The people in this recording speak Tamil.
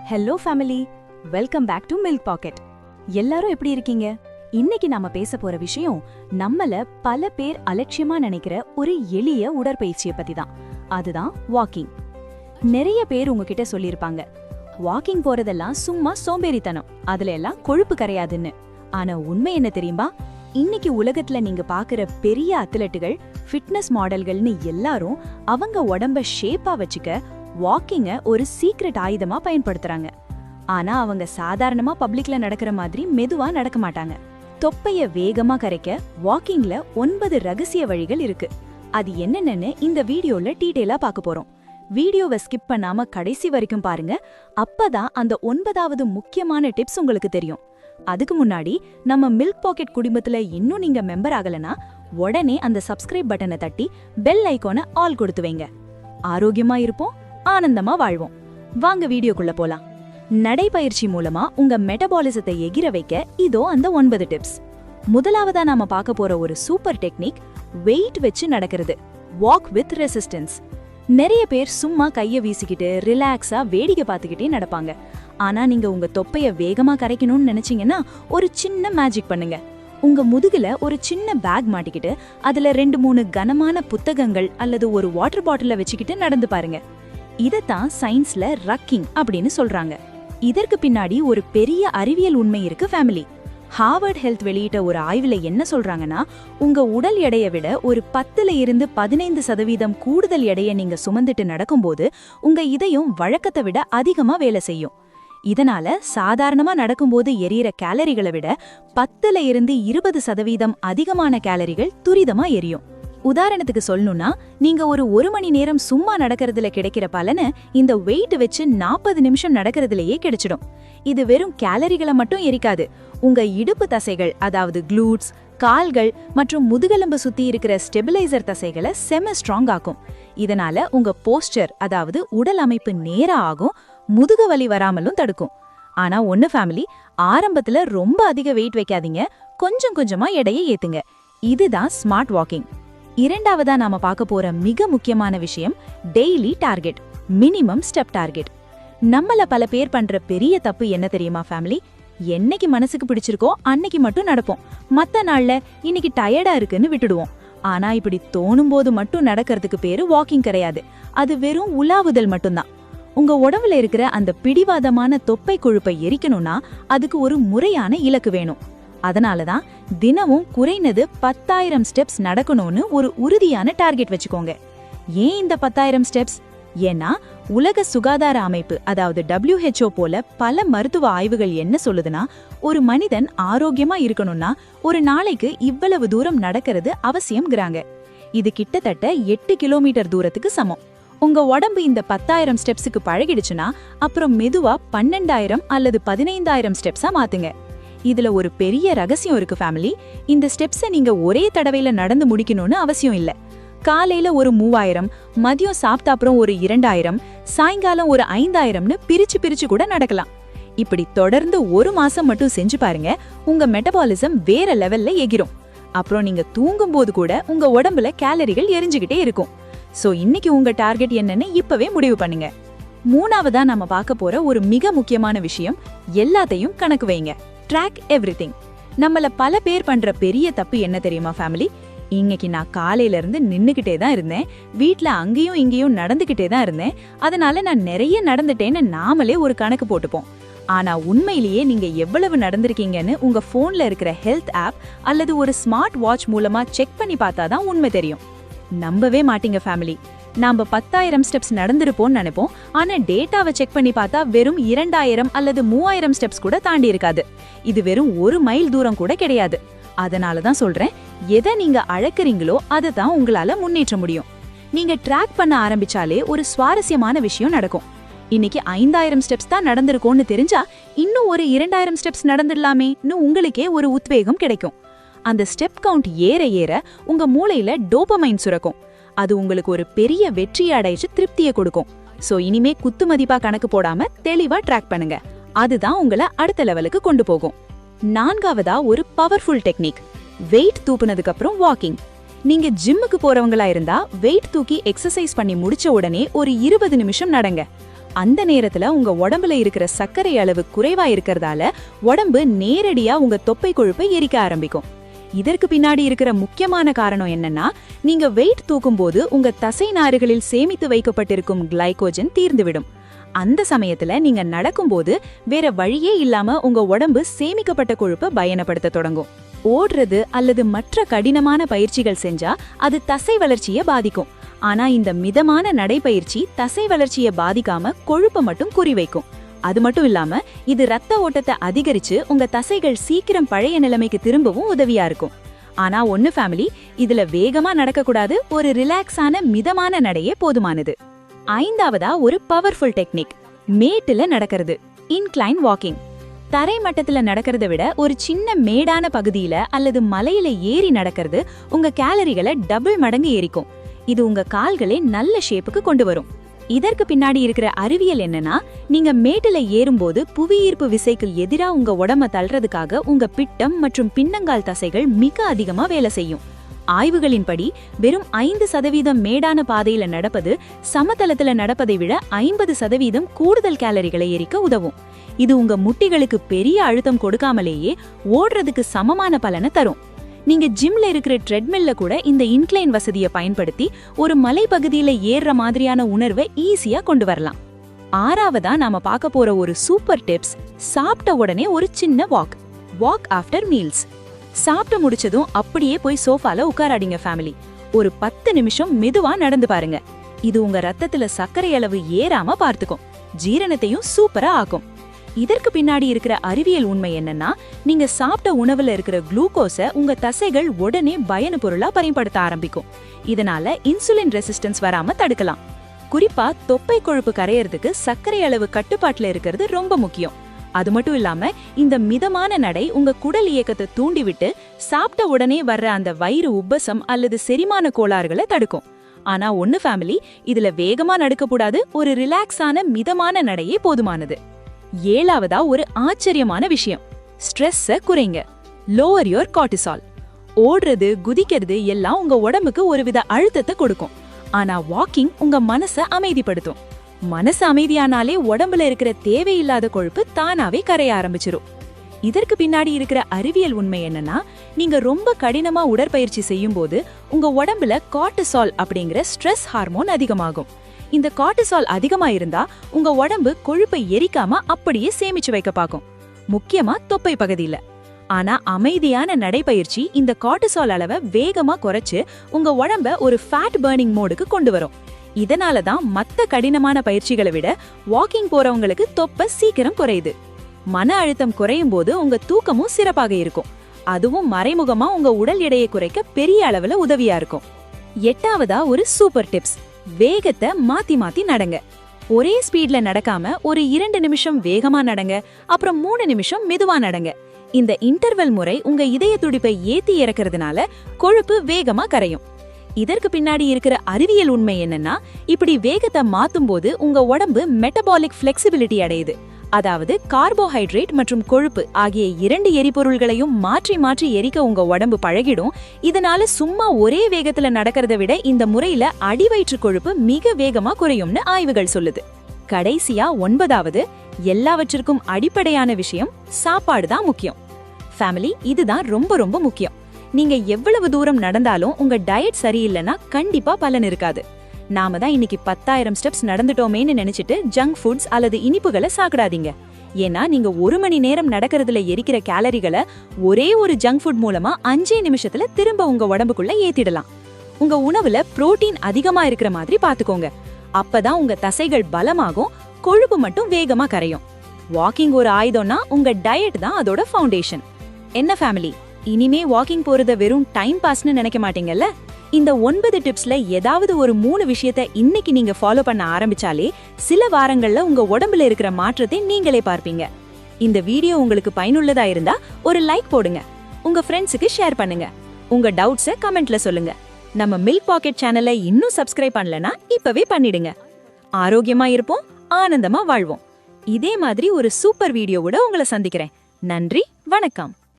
Hello family, welcome back to milk packet. எல்லாரும் எப்படி இருக்கீங்க? இன்னைக்கு நாம பேச போற விஷயம் நம்மள பல பேர் அலட்சியமா நினைக்கிற ஒரு எளிய உடற்பயிற்சியை பத்தி தான். அதுதான் வாக்கிங். நிறைய பேர் உங்ககிட்ட சொல்லியிருப்பாங்க, வாக்கிங் போறதெல்லாம் சும்மா சோம்பேறித்தனம், அதுல எல்லாம் கொழுப்பு கரையாதுன்னு. ஆனா உண்மை என்ன தெரியுமா? இன்னைக்கு உலகத்துல நீங்க பாக்குற பெரிய அத்லட்டுகள், ஃபிட்னஸ் மாடல்கள்னு எல்லாரும் அவங்க உடம்ப ஷேப்பா வச்சுக்க வாக்கிங்க ஒரு சீக்ரெட் ஆயுதமா பயன்படுத்துறாங்க. ஆனா அவங்க சாதாரணமா பப்ளிக்ல நடக்கிற மாதிரி மெதுவா நடக்க மாட்டாங்க. தொப்பைய வேகமா கரைக்க வாக்கிங்ல 9 ரகசிய வழிகள் இருக்கு. அது என்னென்னு இந்த வீடியோல டீடைலா பார்க்க போறோம். வீடியோவை ஸ்கிப் பண்ணாம கடைசி வரைக்கும் பாருங்க. அப்பதான் அந்த 9வது முக்கியமான டிப்ஸ் உங்களுக்கு தெரியும். அதுக்கு முன்னாடி நம்ம மில்க் பாக்கெட் குடும்பத்துல இன்னும் நீங்க மெம்பர் ஆகலனா உடனே அந்த சப்ஸ்கிரைப் பட்டனை தட்டி பெல் ஐகானை ஆல் கொடுத்து வைங்க. ஆரோக்கியமா இருப்போம், ஆனந்தமா வாழ்வோம். வாங்க வீடியோக்குள்ள போலாம். நடைபயிற்சி மூலமா உங்க மெட்டபாலிசத்தை எகிர வைக்க இதோ அந்த 9 டிப்ஸ். முதலாவதா நாம பார்க்க போற ஒரு சூப்பர் டெக்னிக், வெயிட் வச்சு நடக்கிறது. Walk with resistance. நிறைய பேர் சும்மா கைய வீசிக்கிட்டு ரிலாக்ஸா வேடிக்கை பார்த்துக்கிட்டே நடப்பாங்க. ஆனா நீங்க உங்க தொப்பைய வேகமா கரைக்கணும்னு நினைச்சீங்கன்னா ஒரு சின்ன மேஜிக் பண்ணுங்க. உங்க முதுகுல ஒரு சின்ன பேக் மாட்டிக்கிட்டு அதுல 2-3 கனமான புத்தகங்கள் அல்லது ஒரு வாட்டர் பாட்டில வச்சுக்கிட்டு நடந்து பாருங்க. இதத்தான் சயின்ஸ்ல ரக்கிங் அப்படின்னு சொல்றாங்க. இதற்கு பின்னாடி ஒரு பெரிய அறிவியல் உண்மை இருக்கு ஃபேமிலி. ஹார்வர்ட் ஹெல்த் வெளியிட்ட ஒரு ஆய்வுல என்ன சொல்றாங்கன்னா, உங்க உடல் எடையை விட ஒரு 10-15% கூடுதல் எடையை நீங்க சுமந்துட்டு நடக்கும்போது உங்க இதயம் வழக்கத்தை விட அதிகமா வேலை செய்யும். இதனால சாதாரணமா நடக்கும்போது எரியற கேலரிகளை விட 10-20% அதிகமான கேலரிகள் துரிதமா எரியும். உதாரணத்துக்கு சொல்லணும்னா, நீங்க ஒரு மணி நேரம் சும்மா நடக்கிறதுல கிடைக்கிற பலனை இந்த வெயிட் வச்சு 40 நிமிஷம் நடக்கிறதுலயே கிடைச்சிடும். இது வெறும் கேலரிகளை மட்டும் எரிக்காது, உங்க இடுப்பு தசைகள், அதாவது க்ளூட்ஸ், கால்கள் மற்றும் முதுகெலும்பு சுத்தி இருக்கிற ஸ்டெபிலைசர் தசைகளை செம ஸ்ட்ராங் ஆக்கும். இதனால உங்க போஸ்டர், அதாவது உடல் அமைப்பு நேரா ஆகும், முதுகு வலி வராமலும் தடுக்கும். ஆனா ஒன்னு ஃபேமிலி, ஆரம்பத்துல ரொம்ப அதிக வெயிட் வைக்காதீங்க, கொஞ்சம் கொஞ்சமா எடையை ஏத்துங்க. இதுதான் ஸ்மார்ட் வாக்கிங். இரண்டாவதா நாம பார்க்க போற மிக முக்கியமான விஷயம், daily target, minimum step target. நம்மள பல பேர் பண்ற பெரிய தப்பு என்ன தெரியுமா ஃபேமிலி? என்னைக்கு மனசுக்கு பிடிச்சிருக்கோ அன்னைக்கு மட்டும் நடப்போம், மத்த நாள்ல இன்னைக்கு டயர்டா இருக்குன்னு விட்டுடுவோம். ஆனா இப்படி தோணும் போது மட்டும் நடக்கிறதுக்கு பேரு வாக்கிங் கிடையாது, அது வெறும் உலாவுதல் மட்டும்தான். உங்க உடம்புல இருக்கிற அந்த பிடிவாதமான தொப்பை கொழுப்பை எரிக்கணும்னா அதுக்கு ஒரு முறையான இலக்கு வேணும். அதனாலதான் தினமும் குறைந்தது 10,000 ஸ்டெப்ஸ் நடக்கணும்னு ஒரு உறுதியான டார்கெட் வச்சுக்கோங்க. ஏன் இந்த 10,000 ஸ்டெப்ஸ்? ஏன்னா உலக சுகாதார அமைப்பு, அதாவது WHO போல பல மருத்துவ ஆய்வுகள் என்ன சொல்லுதுன்னா, ஒரு மனிதன் ஆரோக்கியமா இருக்கணும்னா ஒரு நாளைக்கு இவ்வளவு தூரம் நடக்கிறது அவசியம்ங்கறாங்க. இது கிட்டத்தட்ட 8 கிலோமீட்டர் தூரத்துக்கு சமம். உங்க உடம்பு இந்த 10,000 ஸ்டெப்ஸுக்கு பழகிடுச்சுன்னா அப்புறம் மெதுவா 12,000 அல்லது 15,000 ஸ்டெப்ஸா மாத்துங்க. இதுல ஒரு பெரிய ரகசியம் இருக்கு ஃபேமிலி. இந்த ஸ்டெப்ஸை நீங்க ஒரே தடவையில நடந்து முடிக்கணும்னு அவசியம் இல்ல. காலையில ஒரு 3,000, மதியம் சாப்பிட்ட அப்புறம் ஒரு 2,000, சாயங்காலம் ஒரு 5,000ன்னு பிரிச்சு கூட நடக்கலாம். இப்படி தொடர்ந்து 1 மாசம் மட்டும் செஞ்சு பாருங்க, உங்க மெட்டபாலிசம் வேற லெவல்ல எகிரும். அப்புறம் நீங்க தூங்கும் போது கூட உங்க உடம்புல கேலரிகள் எரிஞ்சுகிட்டே இருக்கும். சோ இன்னைக்கு உங்க டார்கெட் என்னன்னு இப்பவே முடிவு பண்ணுங்க. மூணாவதா நம்ம பார்க்க போற ஒரு மிக முக்கியமான விஷயம், எல்லாத்தையும் கணக்கு வைங்க. Track everything. நம்மள பல பேர் பண்ற பெரிய தப்பு என்ன தெரியுமா ஃபேமிலி? இன்னைக்கு நான் காலையில இருந்து நின்னுகிட்டே தான் இருந்தேன், வீட்ல அங்கேயும் இங்கேயும் நடந்துகிட்டே தான் இருந்தேன், அதனால நான் நிறைய நடந்துட்டேன்னு நாமளே ஒரு கணக்கு போட்டுப்போம். ஆனா உண்மையிலேயே நீங்க எவ்வளவு நடந்திருக்கீங்கன்னு உங்க போன்ல இருக்கிற ஹெல்த் ஆப் அல்லது ஒரு ஸ்மார்ட் வாட்ச் மூலமா செக் பண்ணி பார்த்தாதான் உண்மை தெரியும். நம்பவே மாட்டீங்க ஃபேமிலி. நாம 10,000 ஸ்டெப்ஸ் நடந்திருப்போம்னு நினைப்போம், ஆனா டேட்டாவை செக் பண்ணி பார்த்தா வெறும் 2,000 அல்லது 3,000 ஸ்டெப்ஸ் கூட தாண்டி இருக்காது. இது வெறும் 1 மைல் தூரம் கூட கிடையாது. அதனாலதான் சொல்றேன், எதை நீங்க அழைக்கிறீங்களோ அதை தான் உங்களால முன்னேற்ற முடியும். நீங்க ட்ராக் பண்ண ஆரம்பிச்சாலே ஒரு சுவாரஸ்யமான விஷயம் நடக்கும். இன்னைக்கு 5,000 ஸ்டெப்ஸ் தான் நடந்திருக்கோன்னு தெரிஞ்சா இன்னும் ஒரு 2,000 ஸ்டெப்ஸ் நடந்துடலாமேன்னு உங்களுக்கே ஒரு உத்வேகம் கிடைக்கும். அந்த ஸ்டெப் கவுண்ட் ஏற ஏற உங்க மூளையில டோபமைன் சுரக்கும். அது உங்களுக்கு ஒரு பெரிய வெற்றியை அடைச்சு திருப்தியை கொடுக்கும். சோ இனிமே குத்து மதிப்பா கணக்கு போடாம தெளிவா ட்ராக் பண்ணுங்க. அதுதான் உங்களை அடுத்த லெவலுக்கு கொண்டு போகும். நான்காவதா ஒரு பவர்ஃபுல் டெக்னிக், வெயிட் தூக்குனதுக்கு அப்புறம் வாக்கிங். நீங்க ஜிம்முக்கு போறவங்களா இருந்தா வெயிட் தூக்கி எக்ஸசைஸ் பண்ணி முடிச்ச உடனே ஒரு 20 நிமிஷம் நடங்க. அந்த நேரத்துல உங்க உடம்புல இருக்கிற சர்க்கரை அளவு குறைவா இருக்கிறதால உடம்பு நேரடியா உங்க தொப்பை கொழுப்பை எரிக்க ஆரம்பிக்கும். இதற்கு பின்னாடி இருக்கிற முக்கியமான காரணம் என்னன்னா, நீங்க வெயிட் தூக்கும் போது உங்க தசை நாறுகளில் சேமித்து வைக்கப்பட்டிருக்கும் கிளைகோஜன் தீர்ந்துவிடும். அந்த சமயத்துல நீங்க நடக்கும்போது வேற வழியே இல்லாம உங்க உடம்பு சேமிக்கப்பட்ட கொழுப்பை பயணப்படுத்த தொடங்கும். ஓடுறது அல்லது மற்ற கடினமான பயிற்சிகள் செஞ்சா அது தசை வளர்ச்சியை பாதிக்கும். ஆனா இந்த மிதமான நடைப்பயிற்சி தசை வளர்ச்சியை பாதிக்காம கொழுப்பை மட்டும் குறிவைக்கும். அது மட்டும் இல்லாம இது ரத்த ஓட்டத்தை அதிகரிச்சு உங்க தசைகள் சீக்கிரம் பழைய நிலைமைக்கு திரும்பவும் உதவியா இருக்கும். ஆனா ஒன்னு ஃபேமிலி, இதுல வேகமா நடக்கக்கூடாது, ஒரு ரிலாக்ஸான மிதமான நடையே போதுமானது. ஐந்தாவதா ஒரு பவர்ஃபுல் டெக்னிக், மேட்டுல நடக்கிறது, இன்க்ளைன் வாக்கிங். தரை மட்டத்துல நடக்கிறத விட ஒரு சின்ன மேடான பகுதியில அல்லது மலையில ஏறி நடக்கிறது உங்க கேலரிகளை டபுள் மடங்கு ஏறிக்கும். இது உங்க கால்களை நல்ல ஷேப்புக்கு கொண்டு வரும். இதற்கு பின்னாடி இருக்கிற அறிவியல் என்னன்னா, நீங்க மேட்டுல ஏறும்போது புவியீர்ப்பு விசைக்கு எதிரா உங்க உடம்ப தள்ளுறதுக்காக உங்க பிட்டம் மற்றும் பின்னங்கால் தசைகள் மிக அதிகமா வேலை செய்யும். ஆய்வுகளின்படி வெறும் 5% மேடான பாதையில நடப்பது சமதளத்துல நடப்பதை விட 50% கூடுதல் கேலரிகளை எரிக்க உதவும். இது உங்க முட்டிகளுக்கு பெரிய அழுத்தம் கொடுக்காமலேயே ஓடுறதுக்கு சமமான பலனை தரும். நீங்க ஜிம்ல இருக்கிற ட்ரெட்மில்ல கூட இந்த இன்க்ளைன் வசதியை பயன்படுத்தி ஒரு மலைப்பகுதியில ஏறுற மாதிரியான உணர்வை ஈஸியா கொண்டு வரலாம். ஆறாவதா நாம பார்க்க போற ஒரு சூப்பர் டிப்ஸ், சாப்பிட்ட உடனே ஒரு சின்ன வாக் ஆஃப்டர் மீல்ஸ். சாப்பிட்டு முடிச்சதும் அப்படியே போய் சோஃபால உட்காராடிங்க ஃபேமிலி. ஒரு 10 நிமிஷம் மெதுவா நடந்து பாருங்க. இது உங்க ரத்தத்துல சர்க்கரை அளவு ஏறாம பார்த்துக்கும், ஜீரணத்தையும் சூப்பரா ஆக்கும். இதற்கு பின்னாடி இருக்கிற அறிவியல் உண்மை என்னன்னா, நீங்க சாப்பிட்ட உணவுல இருக்கிற குளுக்கோஸை உங்க தசைகள் உடனே பயண பொருளா பயன்படுத்த ஆரம்பிக்கும். இதனால இன்சுலின் ரெசிஸ்டன்ஸ் வராம தடுக்கலாம். குறிப்பா தொப்பை கொழுப்பு கரையறதுக்கு சர்க்கரை அளவு கட்டுப்பாட்டுல இருக்கிறது ரொம்ப முக்கியம். அது மட்டும் இல்லாம இந்த மிதமான நடை உங்க குடல் இயக்கத்தை தூண்டிவிட்டு சாப்பிட்ட உடனே வர்ற அந்த வயிறு உப்பசம் அல்லது செரிமான கோளாறுகளை தடுக்கும். ஆனா ஒன்னு ஃபேமிலி, இதுல வேகமா நடக்கக்கூடாது, ஒரு ரிலாக்ஸான மிதமான நடையே போதுமானது. ஏழாவதா ஒரு ஆச்சரியமான விஷயம், ஸ்ட்ரெஸ்ஸ குறைங்க, லோவர் யோர் கார்டிசால். ஓடுறது குதிக்கிறது எல்லாம் உங்க உடம்புக்கு ஒருவித அழுத்தத்தை கொடுக்கும். ஆனா வாக்கிங் உங்க மனசை அமைதிப்படுத்தும். மனசு அமைதியானாலே உடம்புல இருக்கிற தேவையில்லாத கொழுப்பு தானாவே கரைய ஆரம்பிச்சிரும். இதற்கு பின்னாடி இருக்கிற அறிவியல் உண்மை என்னன்னா, நீங்க ரொம்ப கடினமா உடற்பயிற்சி செய்யும் போது உங்க உடம்புல கார்டிசால் அப்படிங்கிற ஸ்ட்ரெஸ் ஹார்மோன் அதிகமாகும். இந்த கார்டிசால் அதிகமா இருந்தா உங்க உடம்பு கொழுப்பை எரிக்காம அப்படியே சேமிச்சு வைக்க பார்க்கும், முக்கியமா தொப்பை பகுதியில. ஆனா அமைதியான நடைப்பயிற்சி இந்த கார்டிசால் அளவை வேகமா குறைச்சு உங்க உடம்ப ஒரு ஃபேட் பர்னிங் மோடுக்கு கொண்டு வரும். இதனாலதான் மத்த கடினமான பயிற்சிகளை விட வாக்கிங் போறவங்களுக்கு தொப்பை சீக்கிரம் குறையுது. மன அழுத்தம் குறையும் போது உங்க தூக்கமும் சிறப்பாக இருக்கும். அதுவும் மறைமுகமா உங்க உடல் எடையை குறைக்க பெரிய அளவுல உதவியா இருக்கும். எட்டாவதா ஒரு சூப்பர் டிப்ஸ், வேகத்தை மாத்தி மாத்தி நடங்க. ஒரே ஸ்பீட்ல நடக்காம ஒரு 2 நிமிஷம் வேகமா நடங்க, அப்புறம் 3 நிமிஷம் மெதுவா நடங்க. இந்த இன்டர்வல் முறை உங்க இதய துடிப்பை ஏத்தி இறக்கிறதுனால கொழுப்பு வேகமா கரையும். இதற்கு பின்னாடி இருக்கிற அறிவியல் உண்மை என்னன்னா, இப்படி வேகத்தை மாத்தும் போது உங்க உடம்பு மெட்டபாலிக் ஃபிளெக்சிபிலிட்டி அடையுது. அதாவது கார்போஹைட்ரேட் மற்றும் கொழுப்பு ஆகிய 2 எரிபொருள்களையும் மாற்றி மாற்றி எரிக்க உங்க உடம்பு பழகிடும். இதனால சும்மா ஒரே வேகத்துல நடக்கிறத விட இந்த முறையில அடிவயிற்று கொழுப்பு மிக வேகமா குறையும்னு ஆய்வுகள் சொல்லுது. கடைசியா 9வது, எல்லாவற்றிற்கும் அடிப்படையான விஷயம், சாப்பாடு தான் முக்கியம். ஃபேமிலி, இதுதான் ரொம்ப ரொம்ப முக்கியம். நீங்க எவ்வளவு தூரம் நடந்தாலும் உங்க டயட் சரியில்லைன்னா கண்டிப்பா பலன் இருக்காது. நாம தான் இன்னைக்கு 10,000 ஸ்டெப்ஸ் நடந்துட்டோமேன்னு நினைச்சிட்டு ஜங்க் ஃபுட்ஸ் அல்லது இனிப்புகளை சாப்பிடாதீங்க. ஏன்னா நீங்க 1 மணி நேரம் நடக்கிறதுல எரிக்கிற கேலரிகளை ஒரே ஒரு ஜங்க் ஃபுட் மூலமா 5 நிமிஷத்துல திரும்ப உங்க உடம்புக்குள்ள ஏத்திடலாம். உங்க உணவுல புரோட்டீன் அதிகமா இருக்கிற மாதிரி பாத்துக்கோங்க. அப்பதான் உங்க தசைகள் பலமாகும், கொழுப்பு மட்டும் வேகமா கரையும். வாக்கிங் ஒரு ஆயுதம்னா உங்க டயட் தான் அதோட ஃபவுண்டேஷன். என்ன ஃபேமிலி, இனிமே வாக்கிங் போறத வெறும் டைம் பாஸ்னு நினைக்க மாட்டீங்கல்ல? இந்த 9 டிப்ஸ்ல ஏதாவது ஒரு 3 விஷயத்தை இன்னைக்கு நீங்க ஃபாலோ பண்ண ஆரம்பிச்சாலே சில வாரங்கள்ல உங்க உடம்புல இருக்கிற மாற்றத்தை நீங்களே பார்ப்பீங்க. இந்த வீடியோ உங்களுக்கு பயனுள்ளதா இருந்தா ஒரு லைக் போடுங்க, உங்க ஃப்ரெண்ட்ஸுக்கு ஷேர் பண்ணுங்க, உங்க டவுட்ஸை கமெண்ட்ல சொல்லுங்க. நம்ம மில்க் பாக்கெட் சேனலை இன்னும் சப்ஸ்கிரைப் பண்ணலனா இப்பவே பண்ணிடுங்க. ஆரோக்கியமா இருப்போம், ஆனந்தமா வாழ்வோம். இதே மாதிரி ஒரு சூப்பர் வீடியோவோட உங்களை சந்திக்கிறேன். நன்றி, வணக்கம்.